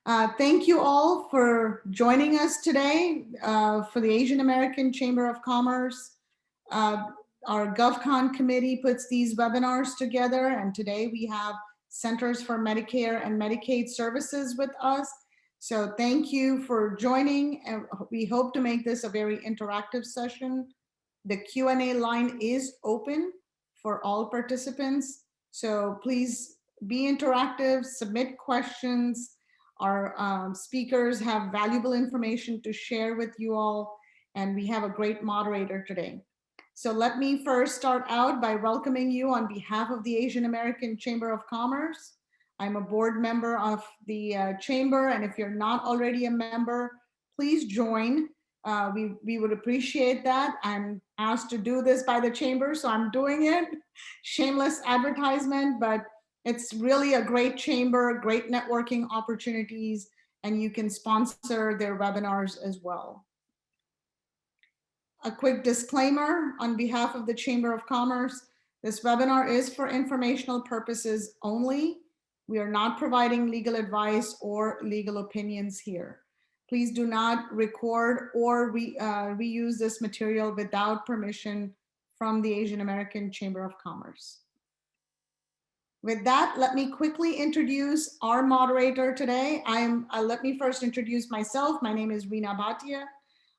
Thank you all for joining us today for the Asian American Chamber of Commerce. Our GovCon committee puts these webinars together, and today we have Centers for Medicare and Medicaid Services with us. So thank you for joining, and we hope to make this a very interactive session. The Q&A line is open for all participants, so please be interactive, submit questions. Our speakers have valuable information to share with you all, and we have a great moderator today. So let me first start out by welcoming you on behalf of the Asian American Chamber of Commerce. I'm a board member of the chamber, and if you're not already a member, please join. We would appreciate that. I'm asked to do this by the chamber, so I'm doing it. Shameless advertisement, but it's really a great chamber, great networking opportunities, and you can sponsor their webinars as well. A quick disclaimer on behalf of the Chamber of Commerce, this webinar is for informational purposes only. We are not providing legal advice or legal opinions here. Please do not record or reuse this material without permission from the Asian American Chamber of Commerce. With that, let me quickly introduce our moderator today. Let me first introduce myself. My name is Reena Bhatia.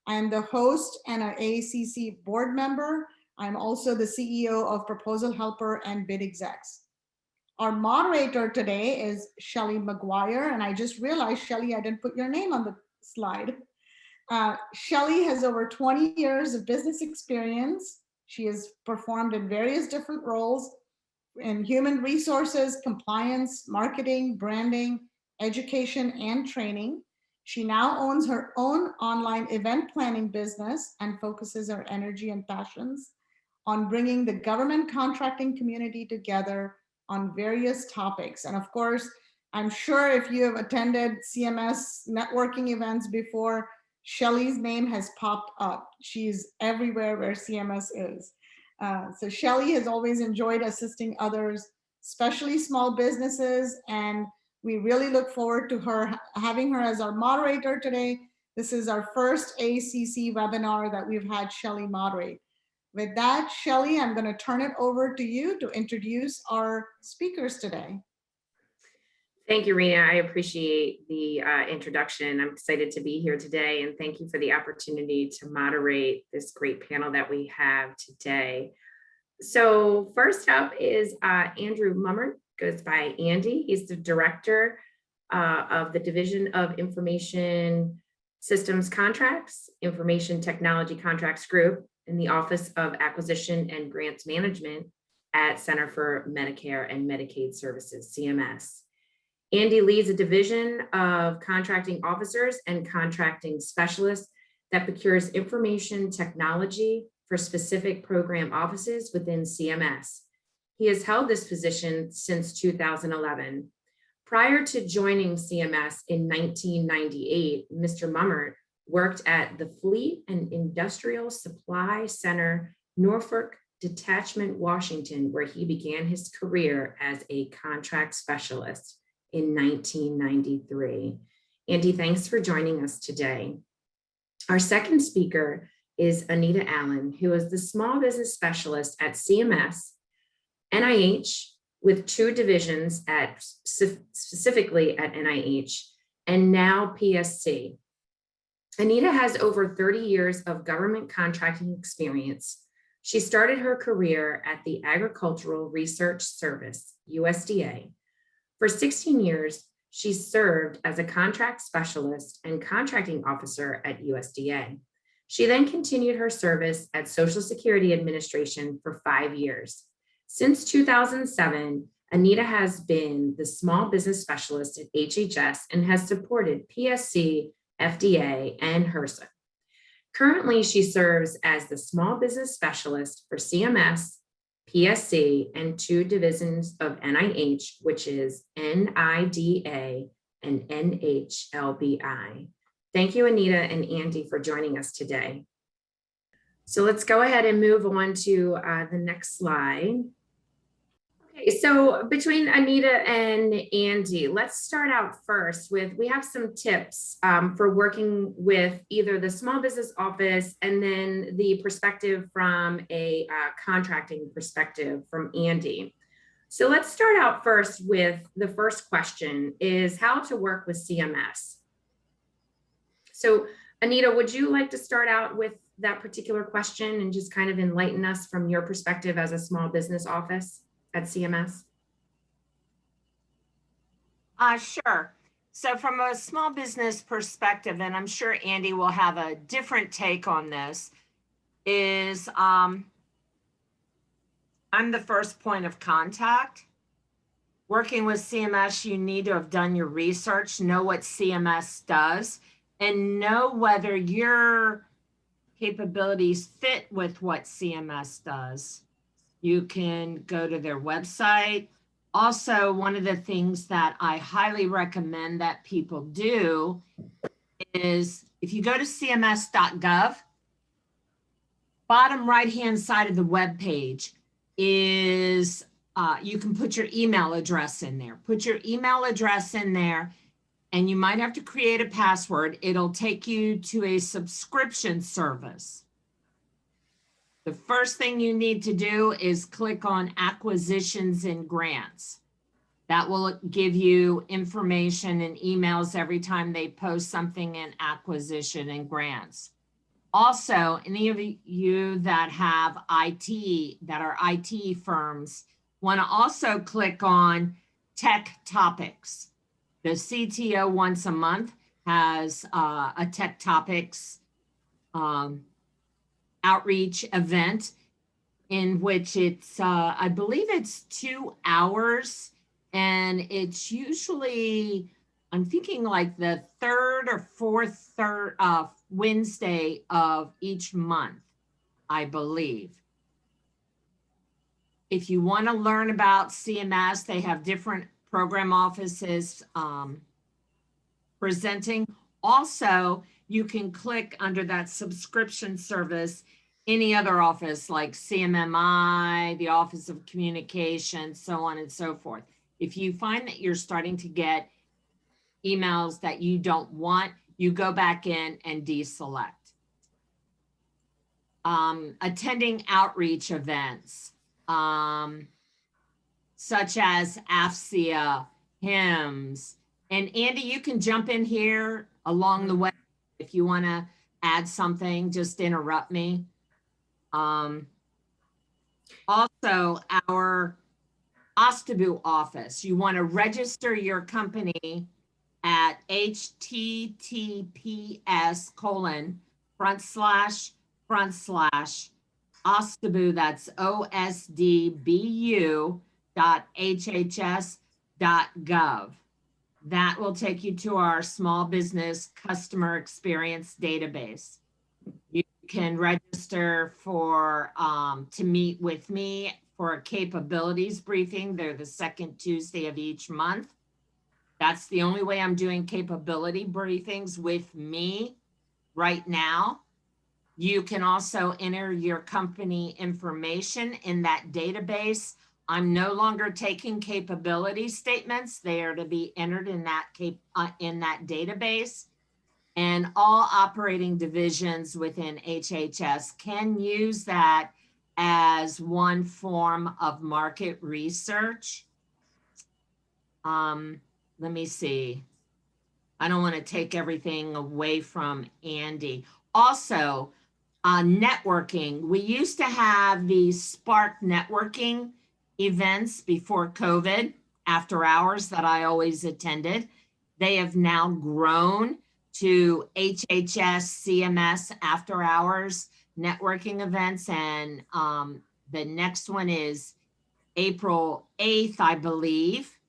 I am the host and an AACC board member. I'm also the CEO of ProposalHelper and BidExecs. Our moderator today is Shelley McGuire, and I just realized, Shelley, I didn't put your name on the slide. Shelley has over 20 years of business experience. She has performed in various different roles in human resources, compliance, marketing, branding, education, and training. She now owns her own online event planning business and focuses her energy and passions on bringing the government contracting community together on various topics. And of course, I'm sure if you have attended CMS networking events before, Shelley's name has popped up. She's everywhere where CMS is. So Shelley has always enjoyed assisting others, especially small businesses, and we really look forward to having her as our moderator today. This is our first ACC webinar that we've had Shelley moderate. With that, Shelley, I'm going to turn it over to you to introduce our speakers today. Thank you, Reena. I appreciate the introduction. I'm excited to be here today, and thank you for the opportunity to moderate this great panel that we have today. So first up is Andrew Mummert, goes by Andy. He's the director of the Division of Information Systems Contracts, Information Technology Contracts Group in the Office of Acquisition and Grants Management at Center for Medicare and Medicaid Services, CMS. Andy leads a division of contracting officers and contracting specialists that procures information technology for specific program offices within CMS. He has held this position since 2011. Prior to joining CMS in 1998, Mr. Mummert worked at the Fleet and Industrial Supply Center, Norfolk Detachment, Washington, where he began his career as a contract specialist in 1993. Andy, thanks for joining us today. Our second speaker is Anita Allen, who is the small business specialist at CMS, NIH, with 2 divisions specifically at NIH, and now PSC. Anita has over 30 years of government contracting experience. She started her career at the Agricultural Research Service, USDA. For 16 years, she served as a contract specialist and contracting officer at USDA. She then continued her service at Social Security Administration for 5 years. Since 2007, Anita has been the small business specialist at HHS and has supported PSC, FDA, and HRSA. Currently, she serves as the small business specialist for CMS, PSC, and 2 divisions of NIH, which is NIDA and NHLBI. Thank you, Anita and Andy, for joining us today. So let's go ahead and move on to the next slide. Okay, so between Anita and Andy, let's start out first with, we have some tips for working with either the small business office and then the perspective from a contracting perspective from Andy. So let's start out first with the first question is how to work with CMS. So Anita, would you like to start out with that particular question and just kind of enlighten us from your perspective as a small business office at CMS? Sure. So from a small business perspective, and I'm sure Andy will have a different take on this, is I'm the first point of contact. Working with CMS, you need to have done your research, know what CMS does, and know whether your capabilities fit with what CMS does. You can go to their website. Also, one of the things that I highly recommend that people do is if you go to cms.gov, bottom right-hand side of the web page is you can put your email address in there. Put your email address in there, and you might have to create a password. It'll take you to a subscription service. The first thing you need to do is click on acquisitions and grants. That will give you information and emails every time they post something in acquisition and grants. Also, any of you that have IT, that are IT firms, want to also click on tech topics. The CTO once a month has a tech topics outreach event in which it's, I believe it's 2 hours, and it's usually, I'm thinking like the third or fourth Wednesday of each month, I believe. If you want to learn about CMS, they have different program offices presenting. Also, you can click under that subscription service any other office like CMMI, the Office of Communication, so on and so forth. If you find that you're starting to get emails that you don't want, you go back in and deselect. Attending outreach events, such as AFCIA, HIMSS, and Andy, you can jump in here along the way. If you want to add something, just interrupt me. Also, our OSTABU office, you want to register your company at https://OSTABU, that's osdbu.hhs.gov. That will take you to our small business customer experience database. You can register for to meet with me for a capabilities briefing. They're the second Tuesday of each month. That's the only way I'm doing capability briefings with me right now. You can also enter your company information in that database. I'm no longer taking capability statements. They are to be entered in that database. And all operating divisions within HHS can use that as one form of market research. Let me see. I don't want to take everything away from Andy. Also, networking. We used to have these Spark networking events before COVID, after hours, that I always attended. They have now grown to HHS CMS after hours networking events. And the next one is April 8th, I believe.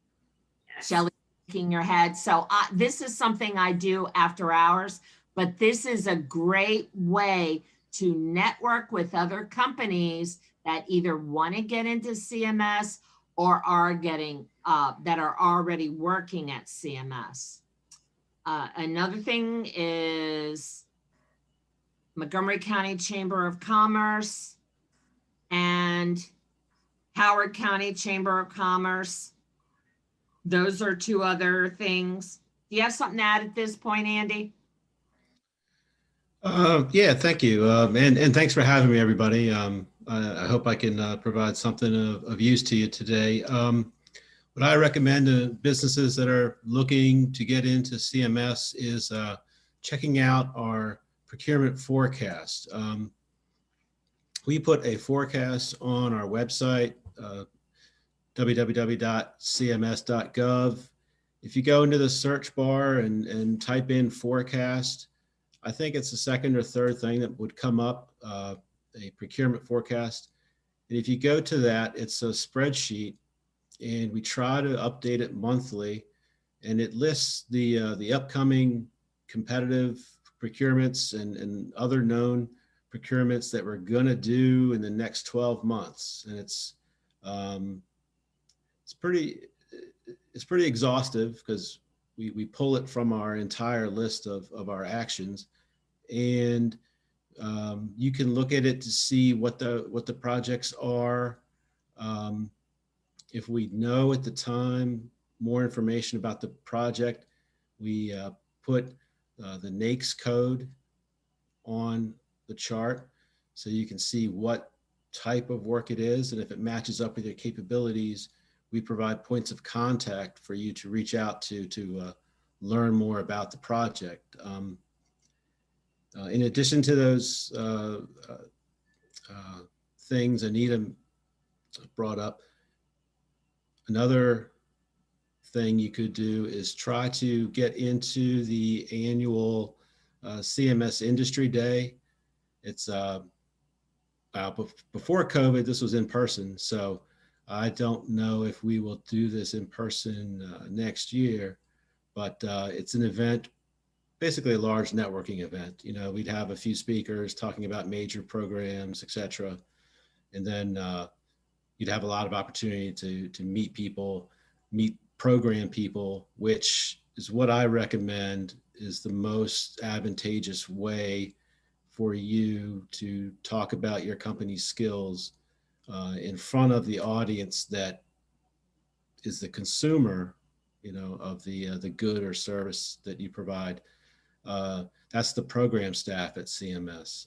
Yes. Shelley, shaking your head. So this is something I do after hours, but this is a great way to network with other companies that either want to get into CMS or are getting, that are already working at CMS. Another thing is Montgomery County Chamber of Commerce and Howard County Chamber of Commerce. Those are two other things. Do you have something to add at this point, Andy? Yeah, thank you. And thanks for having me, everybody. I hope I can provide something of use to you today. What I recommend to businesses that are looking to get into CMS is checking out our procurement forecast. We put a forecast on our website, www.cms.gov. If you go into the search bar and type in forecast, I think it's the second or third thing that would come up, a procurement forecast. And if you go to that, it's a spreadsheet, and we try to update it monthly, and it lists the upcoming competitive procurements and other known procurements that we're going to do in the next 12 months. And it's pretty exhaustive because we pull it from our entire list of our actions, and you can look at it to see what the projects are. If we know at the time more information about the project, we put the NAICS code on the chart so you can see what type of work it is, and if it matches up with your capabilities, we provide points of contact for you to reach out to learn more about the project. In addition to those things Anita brought up, another thing you could do is try to get into the annual CMS Industry Day. It's before COVID, this was in person, so I don't know if we will do this in person next year, but it's an event, basically a large networking event. You know, we'd have a few speakers talking about major programs, et cetera. And then you'd have a lot of opportunity to meet people, meet program people, which is what I recommend is the most advantageous way for you to talk about your company's skills in front of the audience that is the consumer, you know, of the good or service that you provide. That's the program staff at CMS.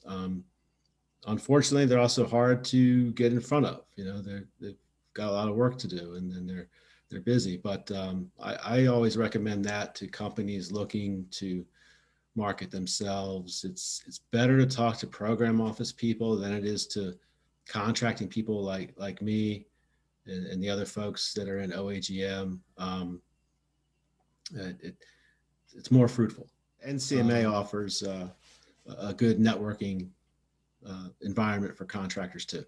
Unfortunately, they're also hard to get in front of. You know, they've got a lot of work to do, and then they're busy. But I always recommend that to companies looking to market themselves. It's better to talk to program office people than it is to contracting people like me and the other folks that are in OAGM. It's more fruitful. NCMA offers a good networking environment for contractors too.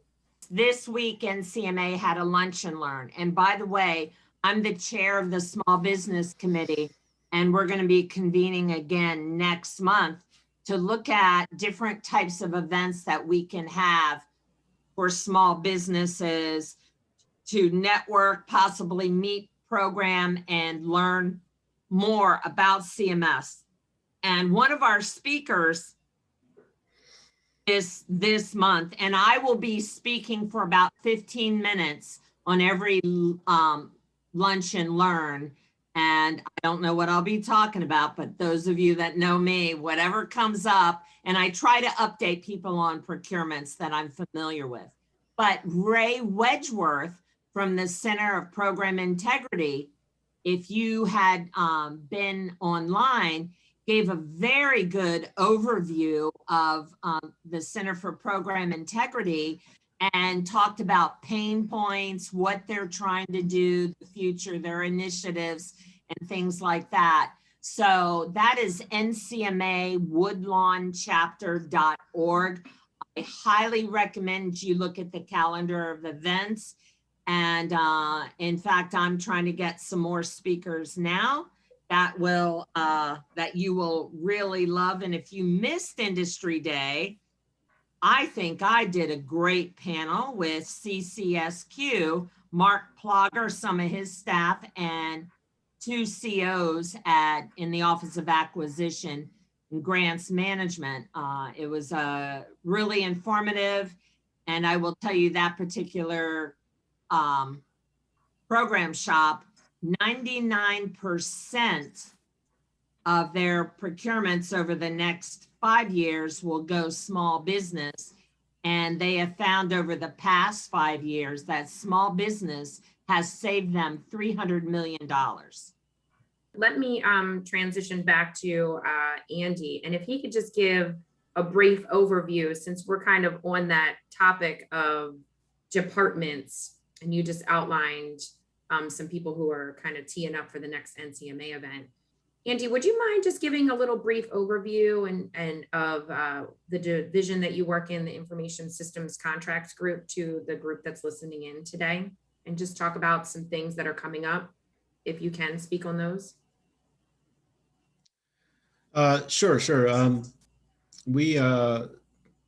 This week, NCMA had a lunch and learn. And by the way, I'm the chair of the Small Business Committee, and we're going to be convening again next month to look at different types of events that we can have for small businesses to network, possibly meet program, and learn more about CMS. And one of our speakers is this month, and I will be speaking for about 15 minutes on every lunch and learn. And I don't know what I'll be talking about, but those of you that know me, whatever comes up, and I try to update people on procurements that I'm familiar with. But Ray Wedgeworth from the Center of Program Integrity, if you had been online, gave a very good overview of the Center for Program Integrity and talked about pain points, what they're trying to do, the future, their initiatives, and things like that. So that is ncmawoodlawnchapter.org. I highly recommend you look at the calendar of events. And in fact, I'm trying to get some more speakers now that you will really love. And if you missed Industry Day, I think I did a great panel with CCSQ, Mark Plogger, some of his staff, and two COs in the Office of Acquisition and Grants Management. It was really informative. And I will tell you that particular program shop, 99% of their procurements over the next 5 years will go small business. And they have found over the past 5 years that small business has saved them $300 million. Let me transition back to Andy, and if he could just give a brief overview, since we're kind of on that topic of departments, and you just outlined some people who are kind of teeing up for the next NCMA event. Andy, would you mind just giving a little brief overview and of the division that you work in, the Information Systems Contracts Group, to the group that's listening in today, and just talk about some things that are coming up, if you can speak on those? Sure. We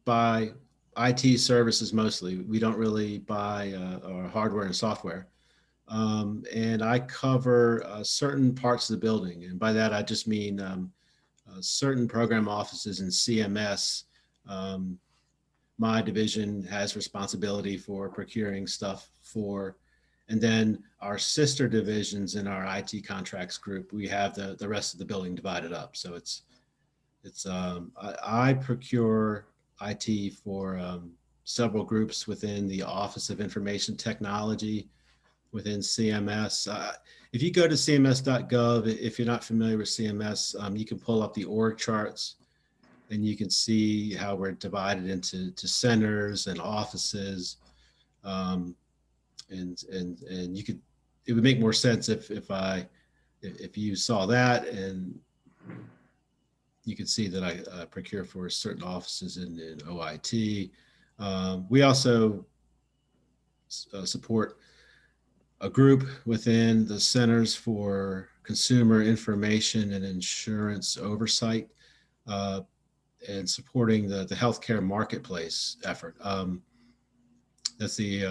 buy IT services mostly. We don't really buy our hardware and software. And I cover certain parts of the building. And by that, I just mean certain program offices in CMS. My division has responsibility for procuring stuff for, and then our sister divisions in our IT contracts group, we have the rest of the building divided up. So I procure IT for several groups within the Office of Information Technology, within CMS. If you go to cms.gov, if you're not familiar with CMS, you can pull up the org charts and you can see how we're divided into centers and offices. And you could, it would make more sense if you saw that, and you can see that I procure for certain offices in OIT. We also support a group within the Centers for Consumer Information and Insurance Oversight, and supporting the healthcare marketplace effort. That's the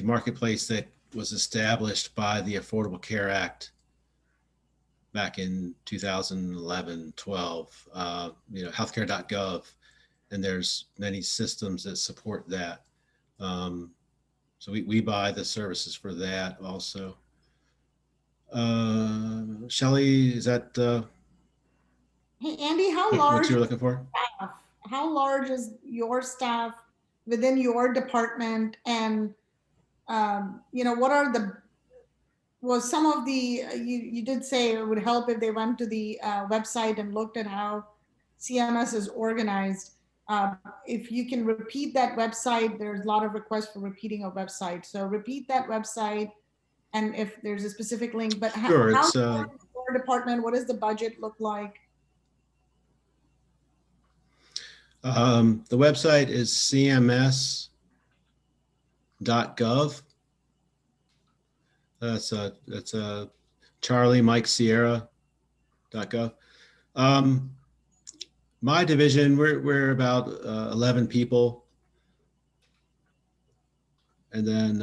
marketplace that was established by the Affordable Care Act back in 2011, 12, healthcare.gov, and there's many systems that support that. So we buy the services for that also. Shelley, is that Hey, Andy, how what large you were looking for? staff? How large is your staff within your department? And, what are some of the, you did say it would help if they went to the website and looked at how CMS is organized. If you can repeat that website, there's a lot of requests for repeating a website. So repeat that website, and if there's a specific link, but Sure, how it's your department, what does the budget look like? the website is cms.gov. That's a Charlie Mike Sierra.gov. My division, we're about 11 people, and then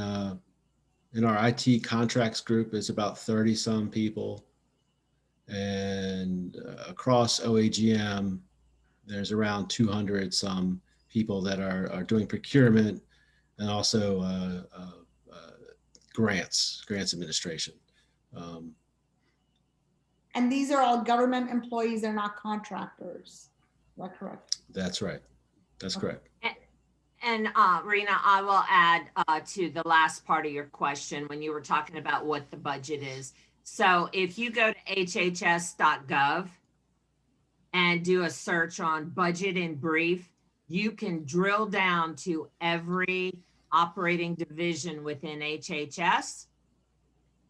in our IT contracts group is about 30 some people, and across OAGM there's around 200 some people that are doing procurement and also grants administration. And these are all government employees, they're not contractors. Is that correct? That's right. That's correct. And Reena, I will add to the last part of your question when you were talking about what the budget is. So if you go to hhs.gov and do a search on budget in brief, you can drill down to every operating division within HHS.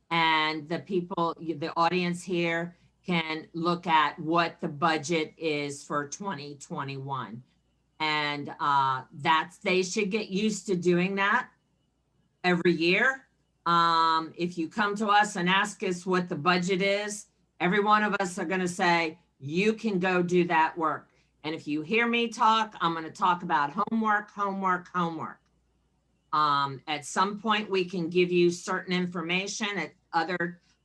And the people, the audience here can look at what the budget is for 2021. And they should get used to doing that every year. If you come to us and ask us what the budget is, every one of us are going to say, you can go do that work. And if you hear me talk, I'm going to talk about homework. At some point, we can give you certain information. At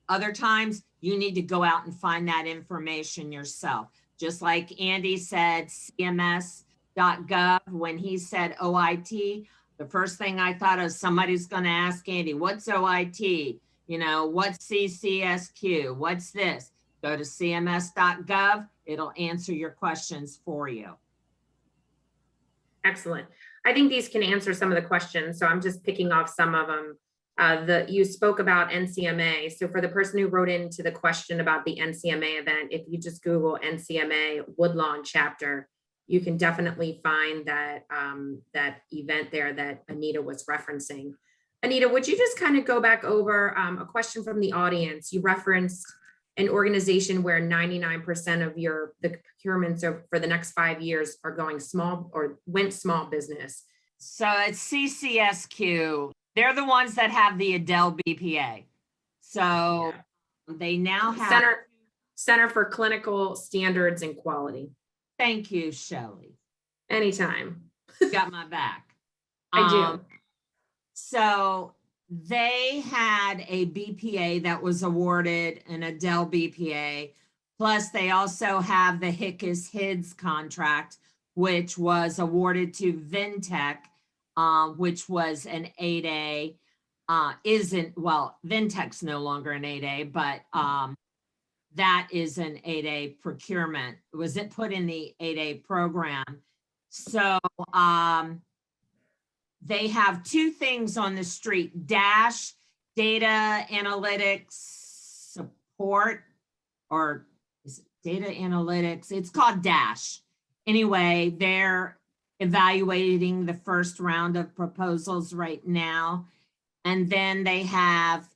other times, you need to go out and find that information yourself. Just like Andy said, CMS.gov, when he said OIT, The first thing I thought of, somebody's going to ask Andy, what's OIT? You know, what's CCSQ? What's this? Go to cms.gov. It'll answer your questions for you. Excellent. I think these can answer some of the questions. So I'm just picking off some of them. You spoke about NCMA. So for the person who wrote into the question about the NCMA event, if you just Google NCMA Woodlawn chapter, you can definitely find that that event there that Anita was referencing. Anita, would you just kind of go back over a question from the audience? You referenced an organization where 99% of the procurements for the next 5 years are going small or went small business. So it's CCSQ. They're the ones that have the Adele BPA. So they now have Center for Clinical Standards and Quality. Thank you, Shelley. Anytime. You got my back. I do. So they had a BPA that was awarded, an Adele BPA. Plus, they also have the HICS-HIDS contract, which was awarded to Vintech, which was an 8A. Vintech's no longer an 8A, but that is an 8A procurement. Was it put in the 8A program? So they have two things on the street: Dash data analytics support, or is it data analytics? It's called Dash. Anyway, they're evaluating the first round of proposals right now. And then they have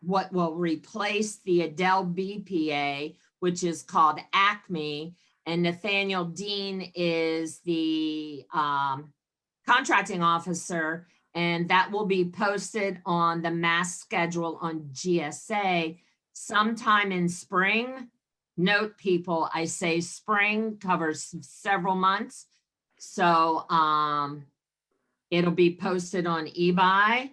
what will replace the Adele BPA, which is called Acme. And Nathaniel Dean is the contracting officer, and that will be posted on the mass schedule on GSA sometime in spring. Note, people, I say spring, covers several months. So it'll be posted on eBuy.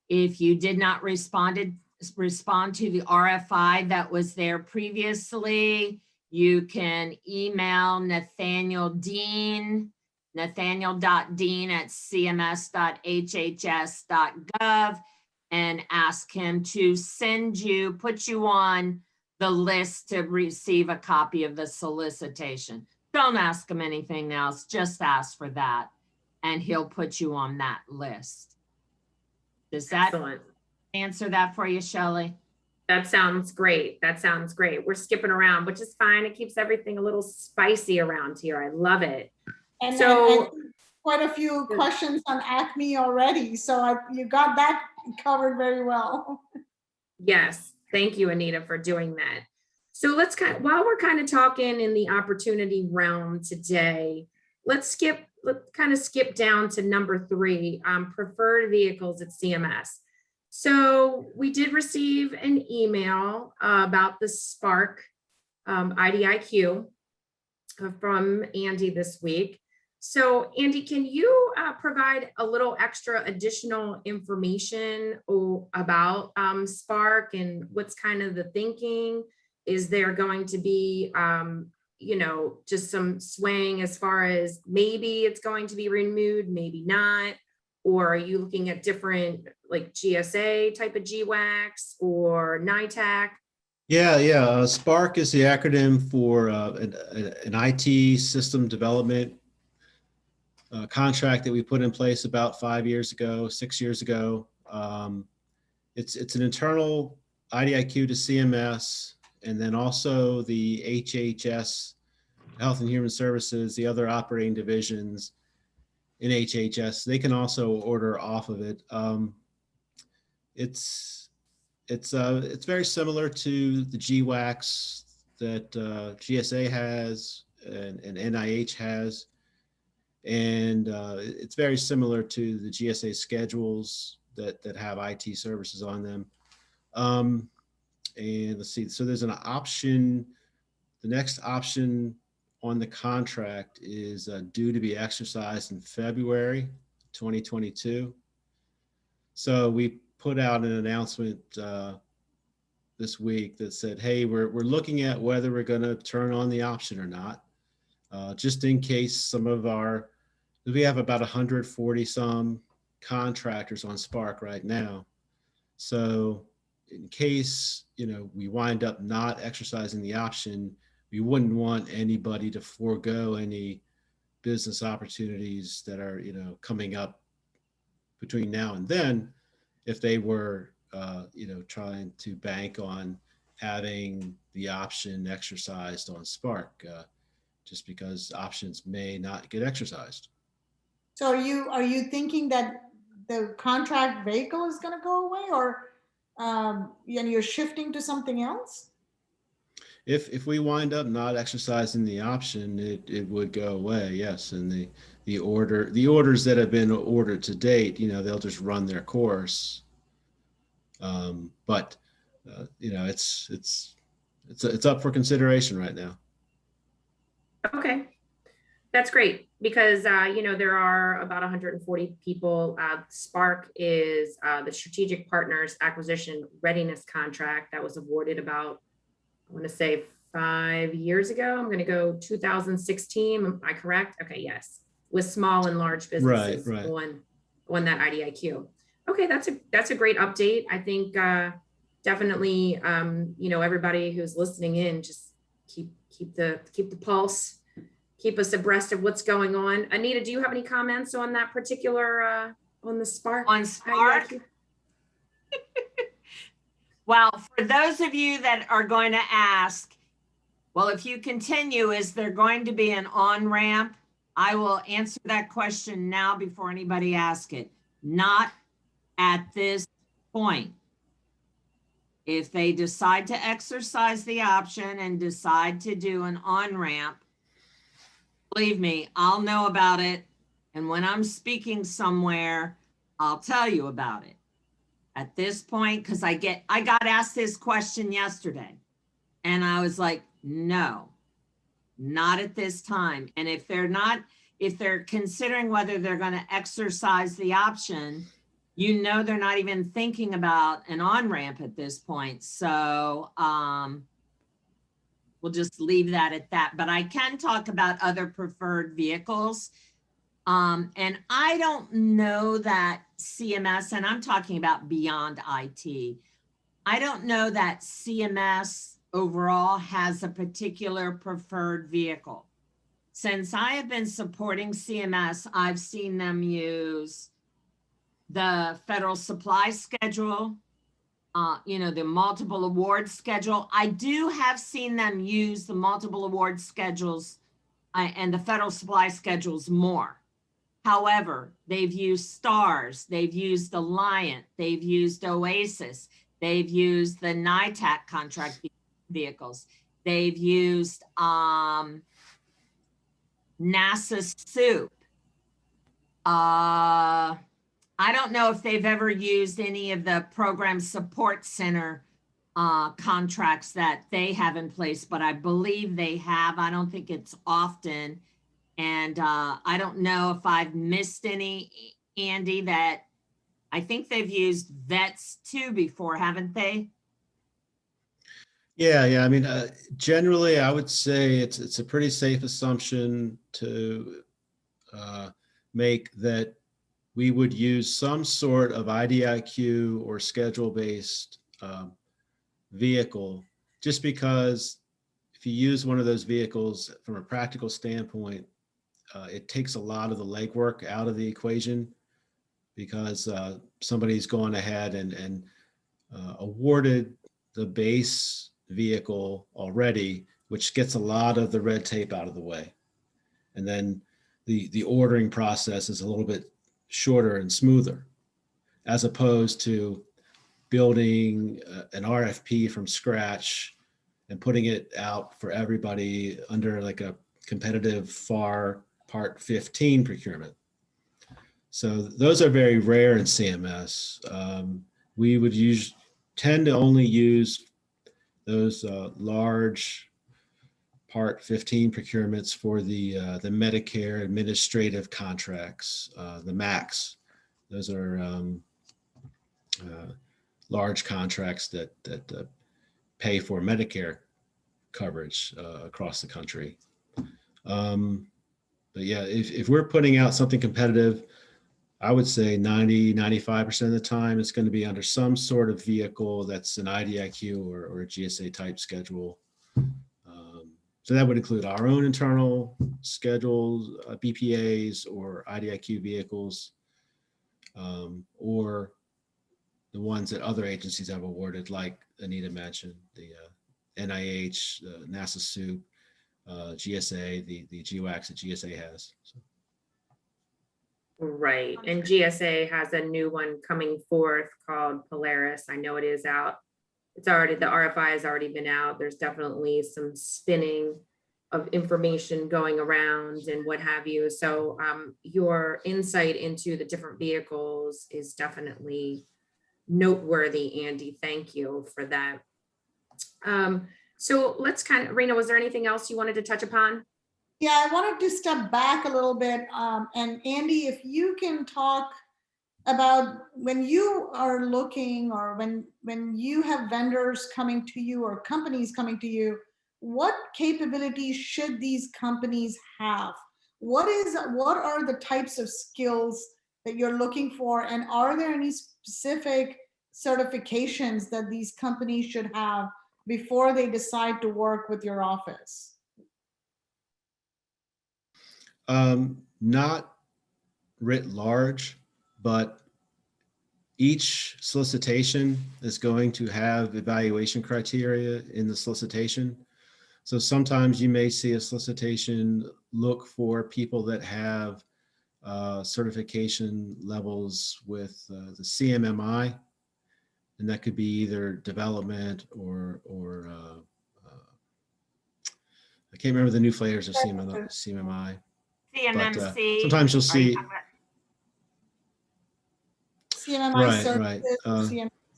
If you did not respond to the RFI that was there previously, you can email Nathaniel Dean, nathaniel.dean@cms.hhs.gov, and ask him to put you on the list to receive a copy of the solicitation. Don't ask him anything else, just ask for that, and he'll put you on that list. Does that answer that for you, Shelley? That sounds great. That sounds great. We're skipping around, which is fine. It keeps everything a little spicy around here. I love it. And so quite a few questions on Acme already. So you got that covered very well. Yes. Thank you, Anita, for doing that. So let's while we're kind of talking in the opportunity realm today, let's kind of skip down to number 3, preferred vehicles at CMS. So we did receive an email about the Spark IDIQ from Andy this week. So Andy, can you provide a little extra additional information about Spark and what's kind of the thinking? Is there going to be, just some swaying as far as maybe it's going to be renewed, maybe not? Or are you looking at different like GSA type of GWACs or NITAC? Yeah. Spark is the acronym for an IT system development contract that we put in place about 6 years ago. It's an internal IDIQ to CMS, and then also the HHS, Health and Human Services, the other operating divisions in HHS, they can also order off of it. It's very similar to the GWACs that GSA has and NIH has. And it's very similar to the GSA schedules that have IT services on them. And let's see, so there's an option. The next option on the contract is due to be exercised in February 2022. So we put out an announcement this week that said, hey, we're looking at whether we're going to turn on the option or not, just in case some of our We have about 140 some contractors on Spark right now. So in case, we wind up not exercising the option, we wouldn't want anybody to forego any business opportunities that are, coming up between now and then, if they were, trying to bank on having the option exercised on Spark, just because options may not get exercised. So are you thinking that the contract vehicle is going to go away, or and you're shifting to something else? If we wind up not exercising the option, it would go away, yes. And the orders that have been ordered to date, they'll just run their course. But it's up for consideration right now. Okay, that's great, because there are about 140 people. Spark is the Strategic Partners Acquisition Readiness Contract that was awarded about, I want to say 5 years ago. I'm going to go 2016. Am I correct? Okay, yes. With small and large businesses Right. on that IDIQ. Okay, that's a great update. I think definitely everybody who's listening in, just keep the pulse, keep us abreast of what's going on. Anita, do you have any comments on that particular on the Spark? On Spark? Well, for those of you that are going to ask, well, if you continue, is there going to be an on-ramp? I will answer that question now before anybody asks it. Not at this point. If they decide to exercise the option and decide to do an on-ramp, believe me, I'll know about it. And when I'm speaking somewhere, I'll tell you about it. At this point, because I got asked this question yesterday, and I was like, no, not at this time. And if they're considering whether they're going to exercise the option, they're not even thinking about an on-ramp at this point. So we'll just leave that at that. But I can talk about other preferred vehicles. And I don't know that CMS, and I'm talking about beyond IT, I don't know that CMS overall has a particular preferred vehicle. Since I have been supporting CMS, I've seen them use the federal supply schedule, the multiple award schedule. I do have seen them use the multiple award schedules and the federal supply schedules more. However, they've used STARS, they've used Alliant, they've used Oasis, they've used the NITAC contract vehicles, they've used NASA SOUP. I don't know if they've ever used any of the program support center contracts that they have in place, but I believe they have. I don't think it's often. And I don't know if I've missed any, Andy, that I think they've used vets too before, haven't they? Yeah. I mean, generally, I would say it's a pretty safe assumption to make that we would use some sort of IDIQ or schedule-based vehicle, just because if you use one of those vehicles from a practical standpoint, it takes a lot of the legwork out of the equation, because somebody's gone ahead and awarded the base vehicle already, which gets a lot of the red tape out of the way. And then the ordering process is a little bit shorter and smoother, as opposed to building an RFP from scratch and putting it out for everybody under like a competitive FAR Part 15 procurement. So those are very rare in CMS. We would tend to only use those large Part 15 procurements for the Medicare administrative contracts, the MACs. Those are large contracts that pay for Medicare coverage across the country. But yeah, if we're putting out something competitive, I would say 90-95% of the time it's going to be under some sort of vehicle that's an IDIQ or a GSA type schedule. So that would include our own internal schedules, BPAs or IDIQ vehicles, or the ones that other agencies have awarded, like Anita mentioned, the NIH, NASA SOUP, GSA, the GWACs that GSA has. So. Right, and GSA has a new one coming forth called Polaris. I know it is out. It's already, the RFI has already been out. There's definitely some spinning of information going around and what have you. So your insight into the different vehicles is definitely noteworthy, Andy. Thank you for that. So let's kind of, Reena, was there anything else you wanted to touch upon? Yeah, I wanted to step back a little bit. And Andy, if you can talk about when you are looking, or when you have vendors coming to you or companies coming to you, what capabilities should these companies have? What are the types of skills that you're looking for? And are there any specific certifications that these companies should have before they decide to work with your office? Not writ large, but each solicitation is going to have evaluation criteria in the solicitation. So sometimes you may see a solicitation look for people that have certification levels with the CMMI, and that could be either development or I can't remember the new flavors of CMMI. CMMC. Sometimes you'll see. CMMI services, right.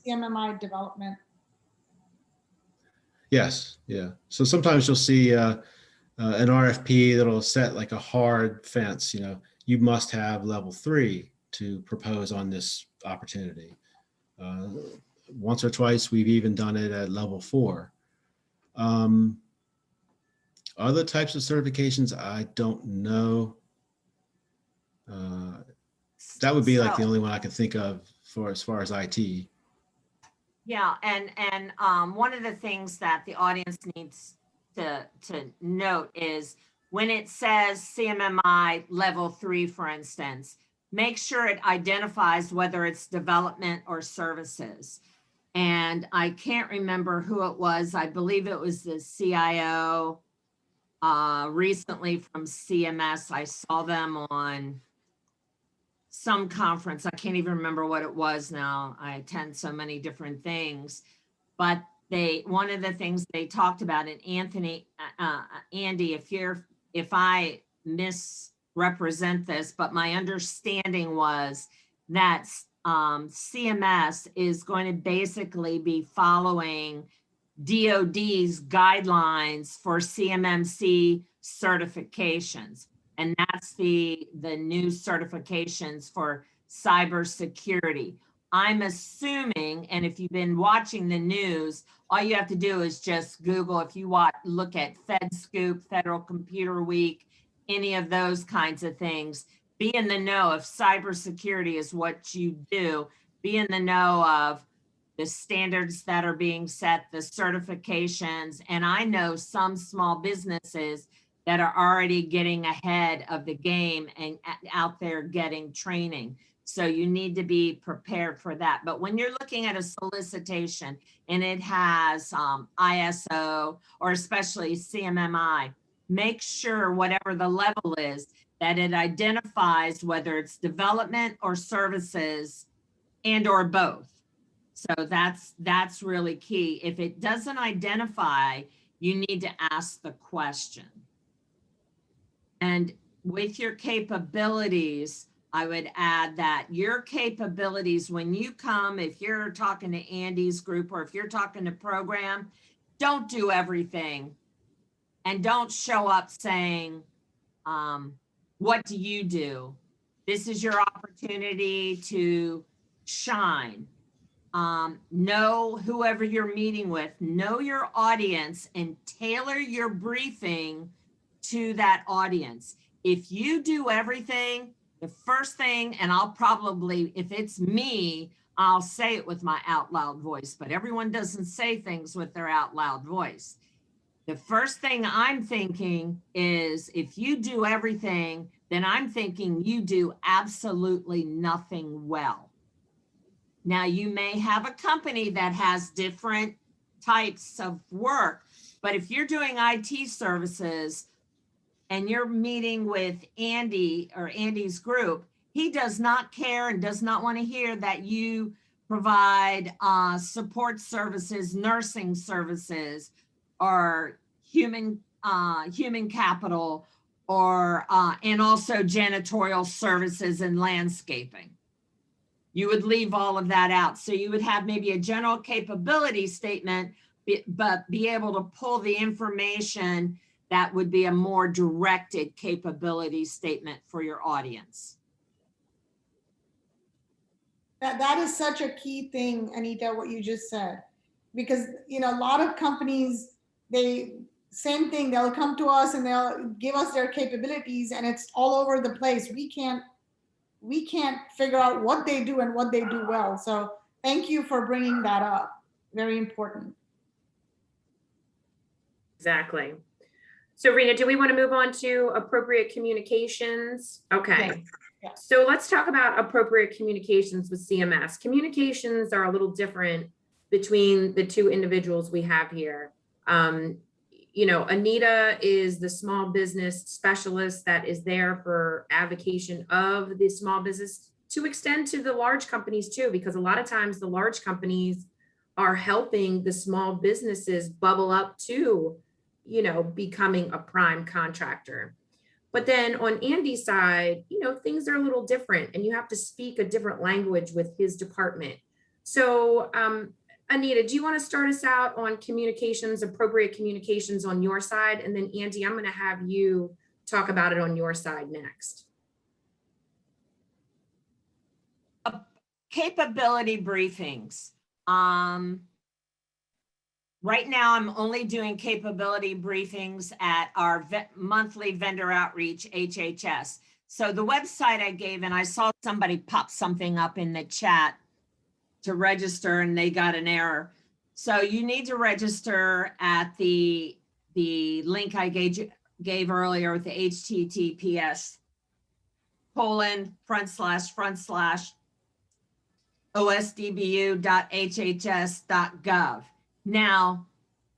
CMMI development. Yes, yeah. So sometimes you'll see an RFP that'll set like a hard fence. You know, you must have level 3 to propose on this opportunity. Once or twice, we've even done it at level 4. Other types of certifications, I don't know. That would be like the only one I can think of for as far as IT. Yeah, and one of the things that the audience needs to note is when it says CMMI level 3, for instance, make sure it identifies whether it's development or services. And I can't remember who it was. I believe it was the CIO recently from CMS. I saw them on some conference. I can't even remember what it was now. I attend so many different things, but one of the things they talked about, and Andy, if I misrepresent this, but my understanding was that CMS is going to basically be following DOD's guidelines for CMMC certifications. And that's the new certifications for cybersecurity. I'm assuming, and if you've been watching the news, all you have to do is just Google, if you look at FedScoop, Federal Computer Week, any of those kinds of things, be in the know. If cybersecurity is what you do, be in the know of the standards that are being set, the certifications. And I know some small businesses that are already getting ahead of the game and out there getting training. So you need to be prepared for that. But when you're looking at a solicitation and it has ISO or especially CMMI, make sure whatever the level is, that it identifies whether it's development or services and or both. So that's really key. If it doesn't identify, you need to ask the question. And with your capabilities, I would add that your capabilities, when you come, if you're talking to Andy's group or if you're talking to program, don't do everything. And don't show up saying, what do you do? This is your opportunity to shine. Know whoever you're meeting with, know your audience and tailor your briefing to that audience. if you do everything, the first thing, and I'll probably, if it's me, I'll say it with my out loud voice, but everyone doesn't say things with their out loud voice. The first thing I'm thinking is if you do everything, then I'm thinking you do absolutely nothing well. Now, you may have a company that has different types of work, but if you're doing IT services and you're meeting with Andy or Andy's group, he does not care and does not want to hear that you provide support services, nursing services, or human capital, or and also janitorial services and landscaping. You would leave all of that out. So you would have maybe a general capability statement, but be able to pull the information that would be a more directed capability statement for your audience. That is such a key thing, Anita, what you just said, because, you know, a lot of companies, same thing, they'll come to us and they'll give us their capabilities and it's all over the place. We can't figure out what they do and what they do well. So thank you for bringing that up. Very important. Exactly. So Reena, do we want to move on to appropriate communications? Okay. Yes. Yeah. So let's talk about appropriate communications with CMS. Communications are a little different between the two individuals we have here. You know, Anita is the small business specialist that is there for advocacy of the small business, to extend to the large companies too, because a lot of times the large companies are helping the small businesses bubble up to, you know, becoming a prime contractor. But then on Andy's side, you know, things are a little different and you have to speak a different language with his department. So Anita, do you want to start us out on communications, appropriate communications on your side? And then Andy, I'm going to have you talk about it on your side next. Capability briefings. Right now, I'm only doing capability briefings at our monthly vendor outreach, HHS. So the website I gave, and I saw somebody pop something up in the chat to register and they got an error. So you need to register at the link I gave earlier with the https://osdbu.hhs.gov. Now,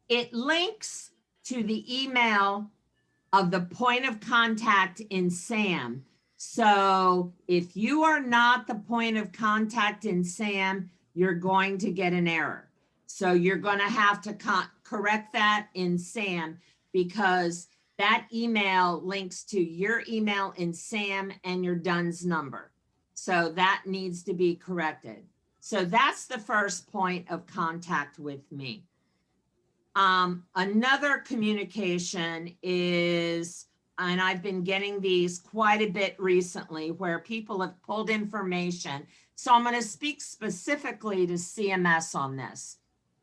it links to the email of the point of contact in SAM. So if you are not the point of contact in SAM, you're going to get an error. So you're going to have to correct that in SAM, because that email links to your email in SAM and your DUNS number. So that needs to be corrected. So that's the first point of contact with me. Another communication is, and I've been getting these quite a bit recently, where people have pulled information. So I'm going to speak specifically to CMS on this.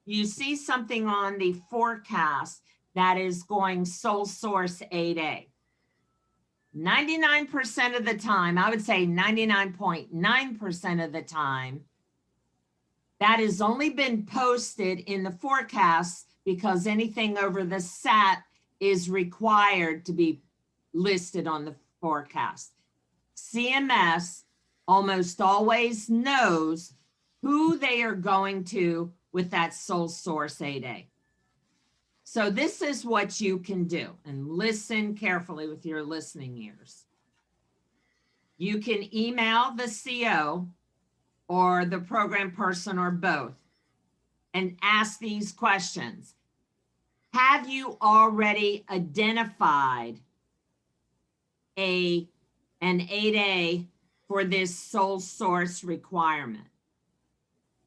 You see something on the forecast that is going sole source 8A. 99% of the time, I would say 99.9% of the time, that has only been posted in the forecast because anything over the SAT is required to be listed on the forecast. CMS almost always knows who they are going to with that sole source 8A. So this is what you can do, and listen carefully with your listening ears. You can email the CO or the program person or both and ask these questions. Have you already identified an 8A for this sole source requirement?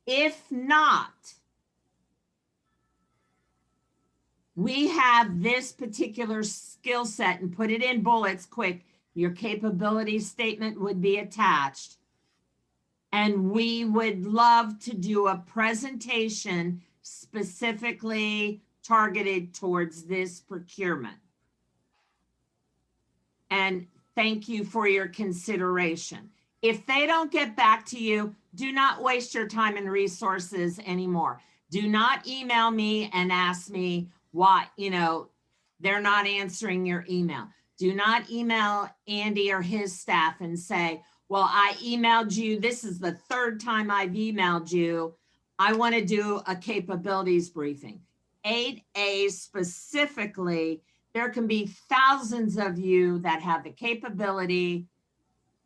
If not, we have this particular skill set, and put it in bullets quick. Your capability statement would be attached. And we would love to do a presentation specifically targeted towards this procurement. And thank you for your consideration. If they don't get back to you, do not waste your time and resources anymore. Do not email me and ask me why, they're not answering your email. Do not email Andy or his staff and say, well, I emailed you. This is the third time I've emailed you. I want to do a capabilities briefing. 8A specifically, there can be thousands of you that have the capability,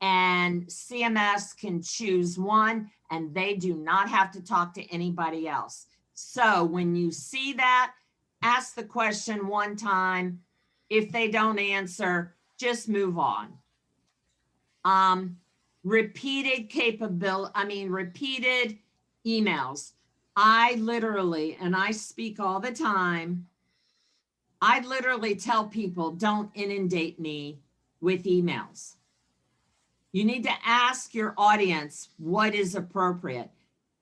and CMS can choose one, and they do not have to talk to anybody else. So when you see that, ask the question one time. If they don't answer, just move on. Repeated emails. I literally, and I speak all the time, I literally tell people, don't inundate me with emails. You need to ask your audience what is appropriate.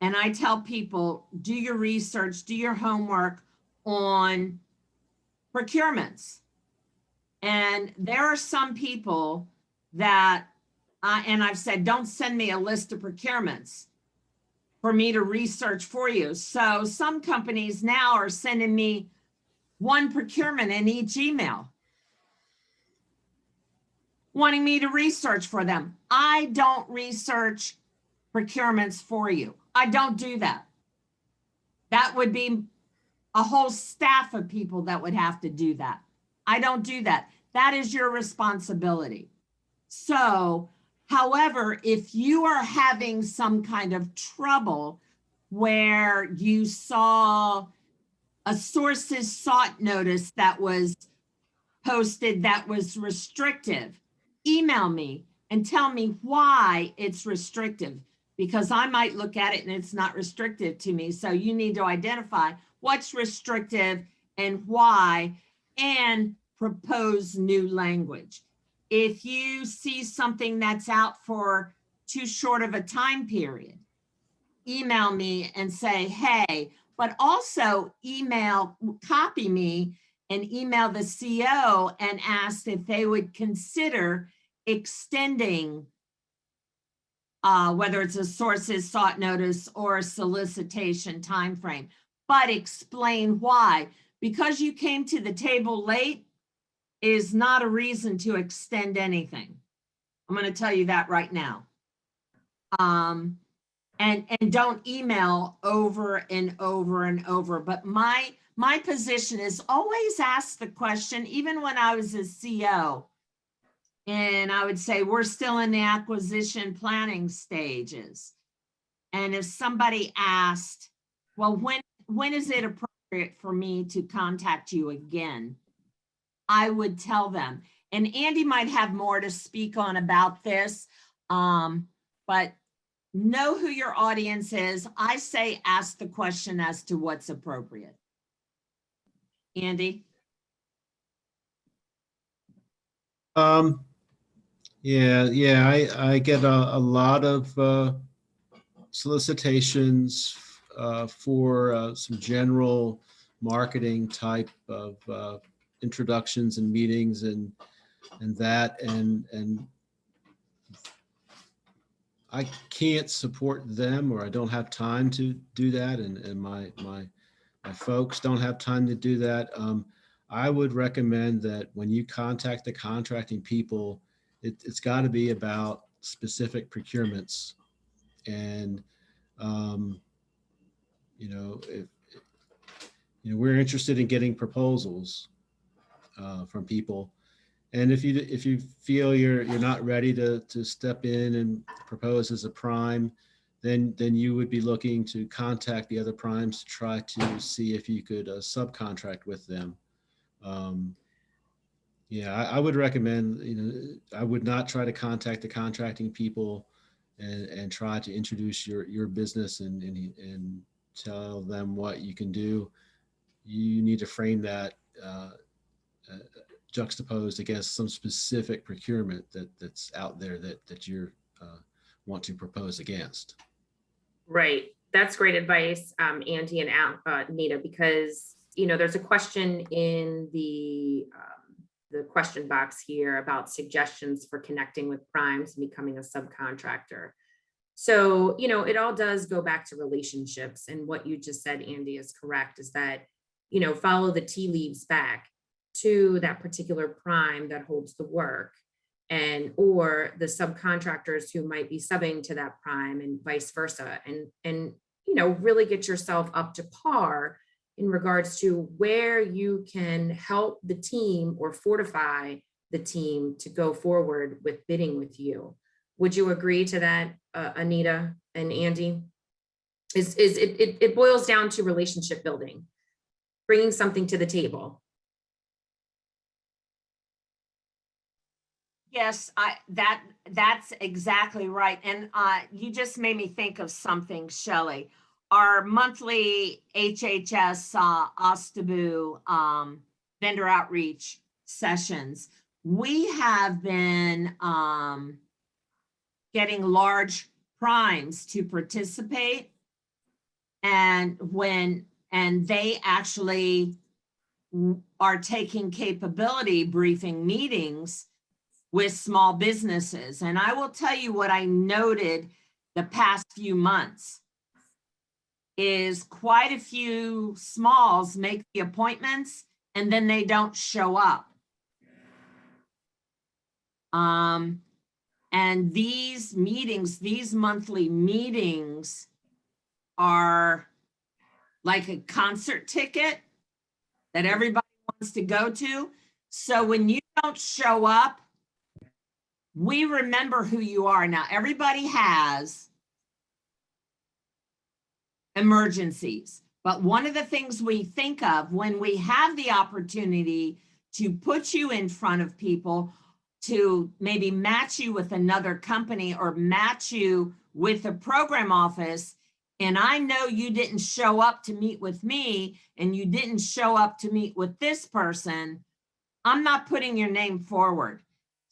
And I tell people, do your research, do your homework on procurements. And there are some people that, and I've said, don't send me a list of procurements for me to research for you. So some companies now are sending me one procurement in each email, wanting me to research for them. I don't research procurements for you. I don't do that. That would be a whole staff of people that would have to do that. I don't do that. That is your responsibility. So, however, if you are having some kind of trouble where you saw a sources sought notice that was posted that was restrictive, email me and tell me why it's restrictive, because I might look at it and it's not restrictive to me. So you need to identify what's restrictive and why, and propose new language. If you see something that's out for too short of a time period, email me and say, hey, but also copy me and email the CO and ask if they would consider extending whether it's a sources sought notice or a solicitation timeframe, but explain why. Because you came to the table late is not a reason to extend anything. I'm going to tell you that right now. And don't email over and over and over. But my position is always ask the question, even when I was a CO, and I would say, we're still in the acquisition planning stages. And if somebody asked, well, when is it appropriate for me to contact you again? I would tell them. And Andy might have more to speak on about this, but know who your audience is. I say ask the question as to what's appropriate. Andy? Yeah, I get a lot of solicitations for some general marketing type of introductions and meetings and I can't support them, or I don't have time to do that, and my folks don't have time to do that. I would recommend that when you contact the contracting people, it's got to be about specific procurements, and if we're interested in getting proposals from people. And if you feel you're not ready to step in and propose as a prime, then you would be looking to contact the other primes to try to see if you could subcontract with them. I would recommend, I would not try to contact the contracting people and try to introduce your business and tell them what you can do. You need to frame that juxtaposed against some specific procurement that's out there that you want to propose against. Right. That's great advice, Andy and Anita, because there's a question in the the question box here about suggestions for connecting with primes and becoming a subcontractor. So, you know, it all does go back to relationships. And what you just said, Andy, is correct, is that, you know, follow the tea leaves back to that particular prime that holds the work, and or the subcontractors who might be subbing to that prime, and vice versa. And you know, really get yourself up to par in regards to where you can help the team or fortify the team to go forward with bidding with you. Would you agree to that, Anita and Andy? It boils down to relationship building, bringing something to the table. Yes, that's exactly right. And you just made me think of something, Shelley. Our monthly HHS OSTABU vendor outreach sessions, we have been getting large primes to participate, and they actually are taking capability briefing meetings with small businesses. And I will tell you what I noted the past few months is quite a few smalls make the appointments and then they don't show up. And these meetings, these monthly meetings are like a concert ticket that everybody wants to go to. So when you don't show up, we remember who you are. Now, everybody has emergencies, but one of the things we think of when we have the opportunity to put you in front of people, to maybe match you with another company or match you with a program office, and I know you didn't show up to meet with me and you didn't show up to meet with this person, I'm not putting your name forward.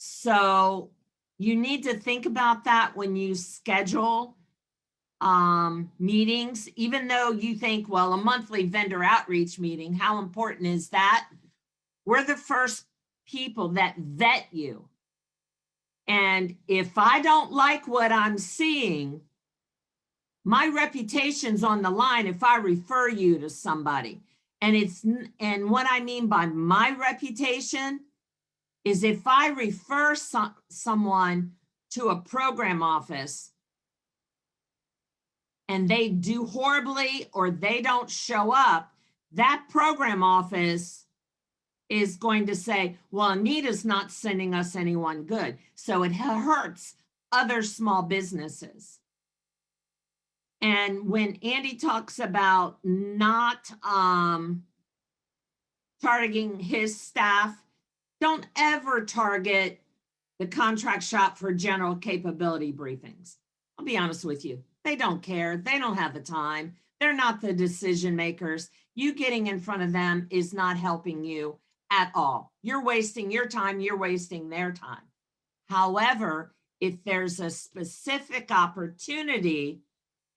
So you need to think about that when you schedule meetings, even though you think, well, a monthly vendor outreach meeting, how important is that? We're the first people that vet you. And if I don't like what I'm seeing, my reputation's on the line if I refer you to somebody. And what I mean by my reputation is if I refer someone to a program office and they do horribly or they don't show up, that program office is going to say, well, Anita's not sending us anyone good. So it hurts other small businesses. And when Andy talks about not targeting his staff, don't ever target the contract shop for general capability briefings. I'll be honest with you. They don't care. They don't have the time. They're not the decision makers. You getting in front of them is not helping you at all. You're wasting your time. You're wasting their time. However, if there's a specific opportunity,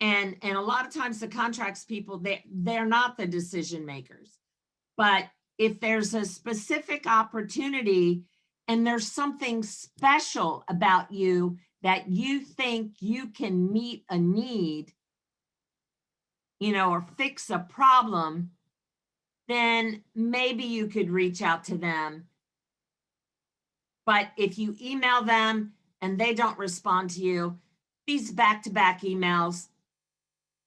and a lot of times the contracts people, they're not the decision makers. But if there's a specific opportunity and there's something special about you that you think you can meet a need, you know, or fix a problem, then maybe you could reach out to them. But if you email them and they don't respond to you, these back-to-back emails,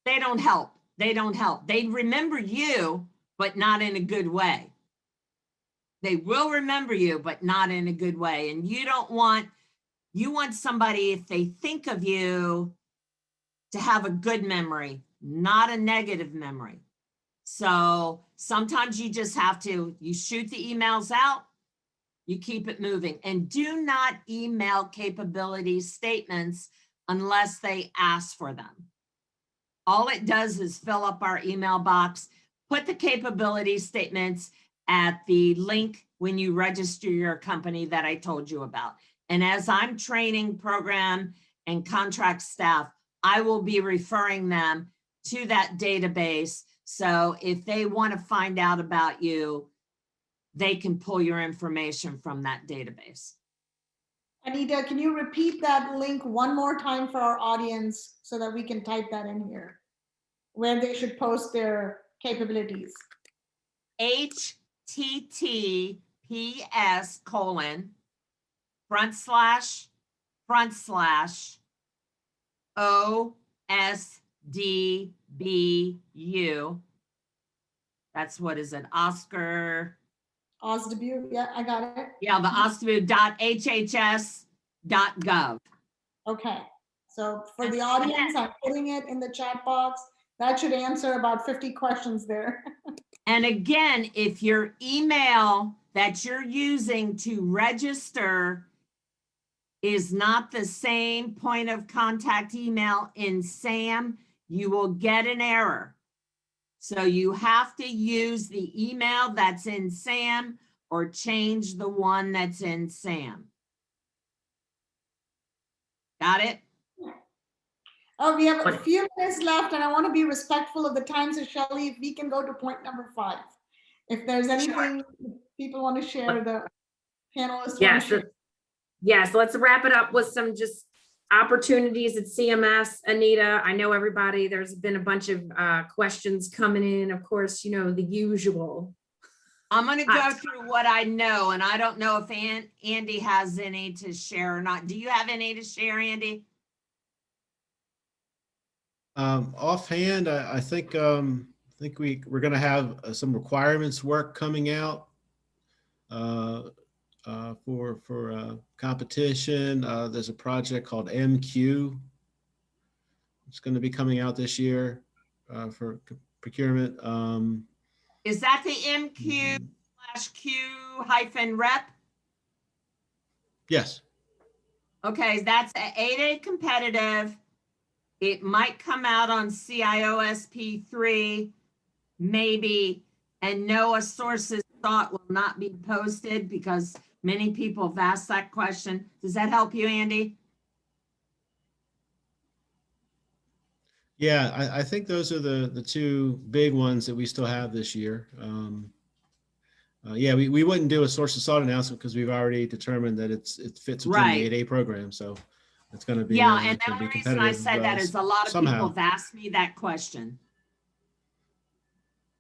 they don't help. They don't help. They remember you, but not in a good way. They will remember you, but not in a good way. And you want somebody, if they think of you, to have a good memory, not a negative memory. So sometimes you just have to, you shoot the emails out, you keep it moving, and do not email capability statements unless they ask for them. All it does is fill up our email box, put the capability statements at the link when you register your company that I told you about. And as I'm training program and contract staff, I will be referring them to that database. So if they want to find out about you, they can pull your information from that database. Anita, can you repeat that link one more time for our audience so that we can type that in here, where they should post their capabilities? https://OSDBU. That's what is it, Oscar? OSDBU, yeah, I got it. Yeah, the osdbu.hhs.gov. Okay, so for the audience, I'm putting it in the chat box. That should answer about 50 questions there. And again, if your email that you're using to register is not the same point of contact email in SAM, you will get an error. So you have to use the email that's in SAM or change the one that's in SAM. Got it? Oh, we have a few minutes left and I want to be respectful of the time. So Shelley, if we can go to point number 5. If there's anything people want to share, the panelists want to share. Yes, let's wrap it up with some just opportunities at CMS. Anita, I know everybody, there's been a bunch of questions coming in, of course, you know, the usual. I'm going to go through what I know, and I don't know if Andy has any to share or not. Do you have any to share, Andy? Offhand, I think we're going to have some requirements work coming out for competition. There's a project called MQ. It's going to be coming out this year for procurement. Is that the MQ/Q-rep? Yes. Okay, that's an 8A competitive. It might come out on CIOSP3, maybe, and no, a sources sought will not be posted because many people have asked that question. Does that help you, Andy? Yeah, I think those are the two big ones that we still have this year. Yeah, we wouldn't do a sources sought announcement because we've already determined that it fits within the 8A program. So it's going to be and the only reason I said that is a lot of people have asked me that question.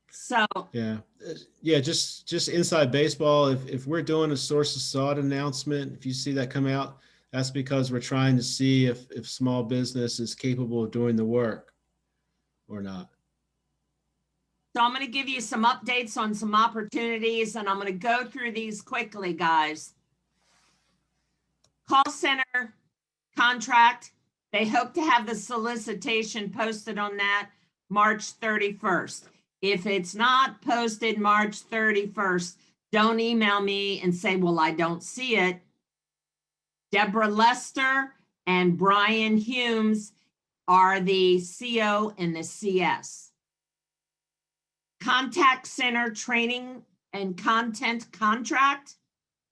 So yeah, just inside baseball. If we're doing a sources sought announcement, if you see that come out, that's because we're trying to see if small business is capable of doing the work or not. So I'm going to give you some updates on some opportunities, and I'm going to go through these quickly, guys. Call center contract. They hope to have the solicitation posted on that March 31st. If it's not posted March 31st, don't email me and say, well, I don't see it. Deborah Lester and Brian Humes are the CO and the CS. Contact center training and content contract.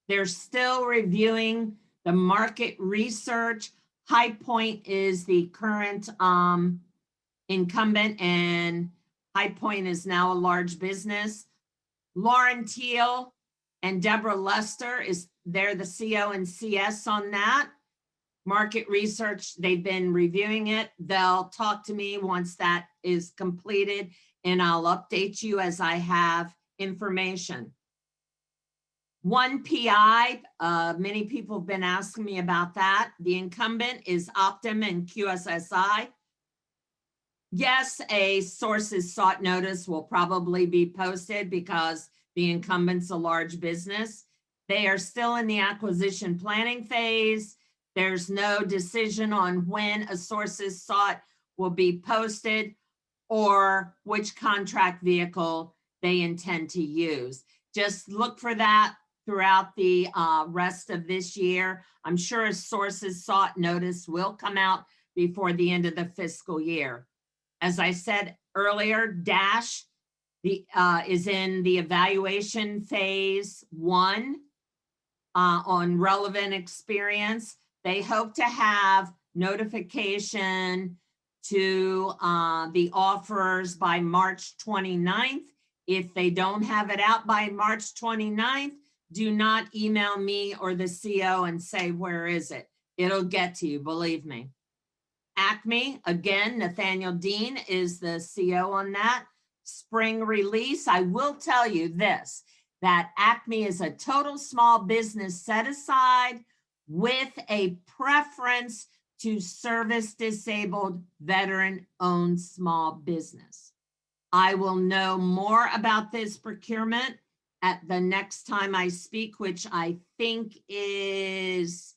They're still reviewing the market research. High Point is the current incumbent, and High Point is now a large business. Lauren Teal and Deborah Lester they're the CO and CS on that. Market research, they've been reviewing it. They'll talk to me once that is completed, and I'll update you as I have information. One PI, many people have been asking me about that. The incumbent is Optum and QSSI. Yes, a sources sought notice will probably be posted because the incumbent's a large business. They are still in the acquisition planning phase. There's no decision on when a sources sought will be posted or which contract vehicle they intend to use. Just look for that throughout the rest of this year. I'm sure a sources sought notice will come out before the end of the fiscal year. As I said earlier, DASH is in the evaluation phase 1 on relevant experience. They hope to have notification to the offers by March 29th If they don't have it out by March 29th, do not email me or the CO and say, where is it? It'll get to you, believe me. Acme, again, Nathaniel Dean is the CO on that. Spring release, I will tell you this, that Acme is a total small business set aside with a preference to service disabled veteran-owned small business. I will know more about this procurement at the next time I speak, which I think is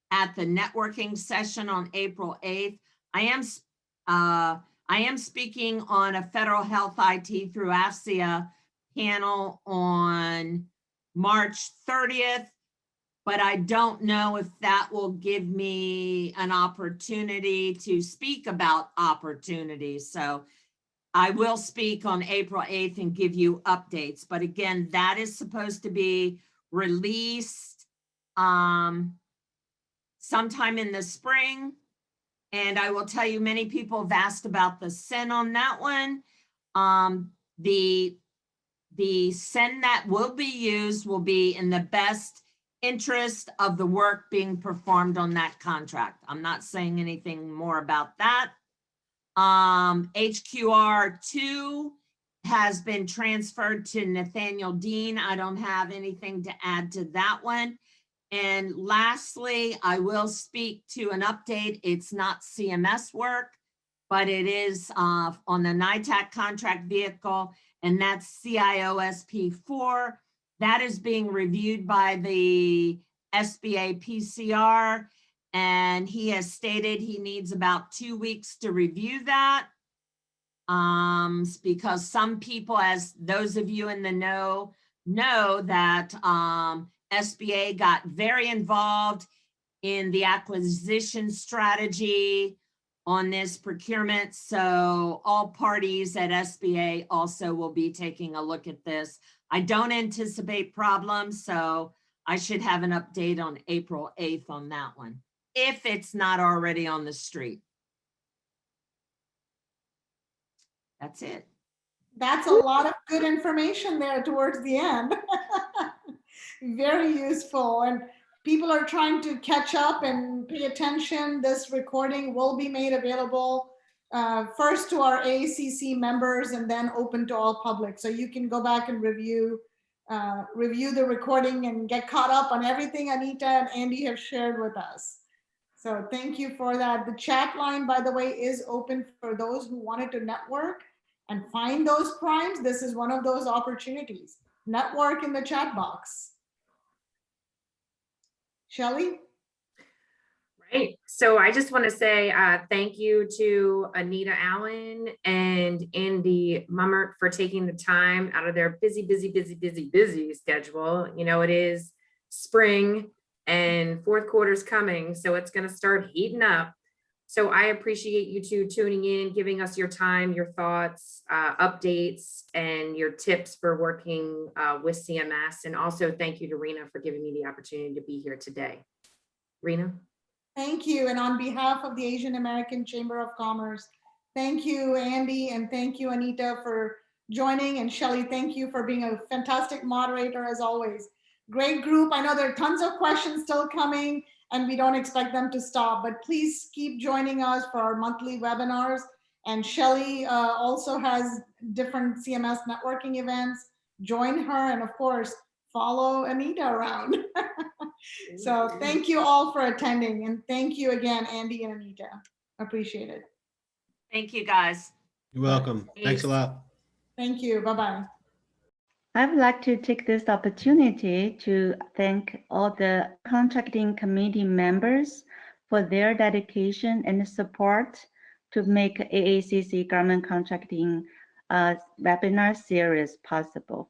at the networking session on April 8th. I am speaking on a federal health IT through AFCIA panel on March 30th, but I don't know if that will give me an opportunity to speak about opportunities. So I will speak on April 8th and give you updates. But again, that is supposed to be released sometime in the spring. And I will tell you, many people have asked about the SIN on that one. The SIN that will be used will be in the best interest of the work being performed on that contract. I'm not saying anything more about that. HQR2 has been transferred to Nathaniel Dean. I don't have anything to add to that one. And lastly, I will speak to an update. It's not CMS work, but it is on the NITAC contract vehicle, and that's CIOSP4. That is being reviewed by the SBA PCR, and he has stated he needs about 2 weeks to review that. Because some people, as those of you in the know that SBA got very involved in the acquisition strategy on this procurement. So all parties at SBA also will be taking a look at this. I don't anticipate problems, so I should have an update on April 8th on that one, if it's not already on the street. That's it. That's a lot of good information there towards the end. Very useful. And people are trying to catch up and pay attention. This recording will be made available first to our AACC members and then open to all public. So you can go back and review the recording and get caught up on everything Anita and Andy have shared with us. So thank you for that. The chat line, by the way, is open for those who wanted to network and find those primes. This is one of those opportunities. Network in the chat box. Shelley? Right. So I just want to say thank you to Anita Allen and Andy Mummert for taking the time out of their busy schedule. You know, it is spring and fourth quarter's coming, so it's going to start heating up. So I appreciate you two tuning in, giving us your time, your thoughts, updates, and your tips for working with CMS. And also thank you to Reena for giving me the opportunity to be here today. Reena? Thank you. And on behalf of the Asian American Chamber of Commerce, thank you, Andy, and thank you, Anita, for joining. And Shelley, thank you for being a fantastic moderator as always. Great group. I know there are tons of questions still coming, and we don't expect them to stop, but please keep joining us for our monthly webinars. And Shelley also has different CMS networking events. Join her, and of course, follow Anita around. So thank you all for attending, and thank you again, Andy and Anita. Appreciate it. Thank you, guys. You're welcome. Thanks a lot. Thank you. Bye-bye. I would like to take this opportunity to thank all the contracting committee members for their dedication and support to make AACC government contracting webinar series possible.